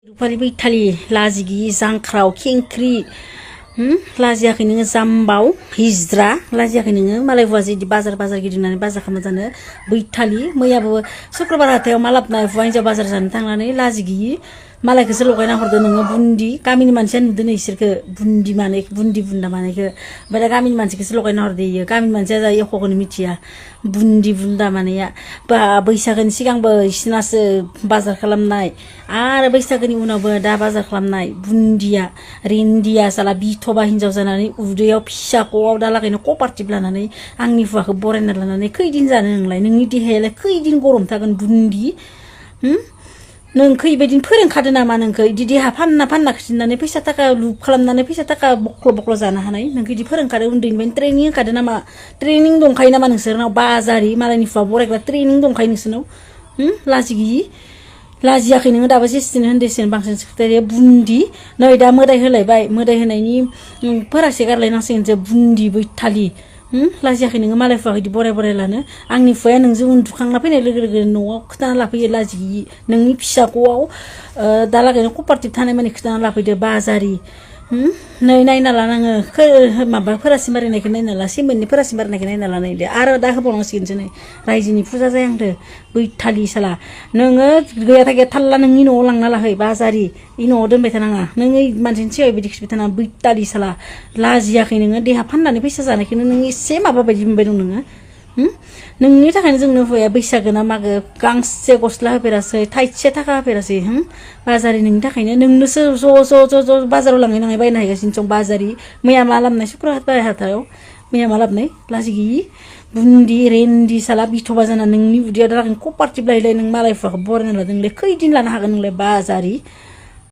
Bwitali Bwitali lazigi zangkraw kingkri laziaखै नोङो जाम्बाव हिजरा लाजियाखै नोङो मालाय हुवाजि बाजार गिदिंनानै बाजार खालामना जानो बैथालि मैयाबो शुक्रबार हाथायाव मा लाबनाय हुवा हिनजाव बाजार जानो थांनानै लाजि गियि मालायखौसो लगायना हरदो नोङो बुन्दि गामिनि मानसिया नुदों इसोरखो बुन्दि बुन्दा मानायखो ओमफ्राय दा गामिनि मानसिखौसो लगायना हरदो इयो गामिनि मानसिया जा एख'खौनो मिथिया बुन्दि बुन्दा मानाया बा बैसागोनि सिगांबो इसिनासो बाजार खालामनाय आरो बैसागोनि उनावबो दा बाजार खालामनाय बुन्दिया रेन्दिया साला बिथबा हिनजाव जानानै उदैयाव फिसाख'आव दालागैनो कपारटिभ लानानै आंनि हुवाखौ बरायना लानानै खैदिन जानो नोंलाय नोंनि देहायालाय खैदिन गरम थागोन बुन्दि नोंखौ इबायदिनो फोरोंखादो नामा नोंखौ इदि देहा फानना खिथिनानै फैसा थाखा लुप खालामनानै फैसा थाखा बख्ल' जानो हानाय नोंखौ इदि फोरोंखादो उन्दैनिफ्रायनो ट्रेनिं होखादो नामा ट्रेनिं दंखायो नामा नोंसोरनाव बाजारि मालायनि हुवा बरायग्रा ट्रेनिं दंखायो नोंसोरनाव लाजि गियि लाजियाखै नोङो दाबो जेसेनो होनदेसेनो बांसिन सेक्रेटारिया बुन्दि नै दा मोदाय होलायबाय मोदाय होनायनि फोरासे गारलायनांसिगोन जे बुन्दि बैथालि लाजियाखै नोङो मालाय हुवाखौ इदि बराय लानो आंनि हुवाया नोंजों उन्दुखांना फैनाय लोगो लोगो न'आव खोथाना लाफैयो लाजि गियि नोंनि फिसाख'आव दालागैनो कपारटिभ थानाय माने खोथाना लाफैदो बाजारि नै नायना ला नोङो माबा फोरासि मारिनायखौ नायना ला सिमेन्टनि फोरासि मारिनायखौ नायना ला नै दे आरो दा होबावनांसिगोनसो नै रायजोनि फुजा जायांदो बैथालि साला नोङो गैया थाल्ला नोंनि न'आव लांना लाहै बाजारि इ न'आव दोनबाय थानाङा नोङो मानसिनि सिगाङाव बिदि खिथिबाय थानाङा बैथालि साला लाजियाखै नोङो देहा फाननानै फैसा जानायखौनो नों एसे माबा बायदि मोनबाय दं नोङो नोंनि थाखायनो जोंनो हुवाया बैसागो ना मागो गांसे गस्ला होफेरासै थाइसे थाखा होफेरासै बाजारि नोंनि थाखायनो नोंनोसो ज' बाजाराव लाङै बायनो हागासिनो दं बाजारि मैया मा लाबनाय शुक्रबार हाथायाव मैया मा लाबनाय लाजि गियि बुन्दि रेन्दि साला बिथबा जाना नोंनि उदैयाव दा कपारटिभ लायलाय नों मालाय हुवाखौ बरायना लादों नोंलाय खैदिन लानो हागोन नोंलाय बाजारि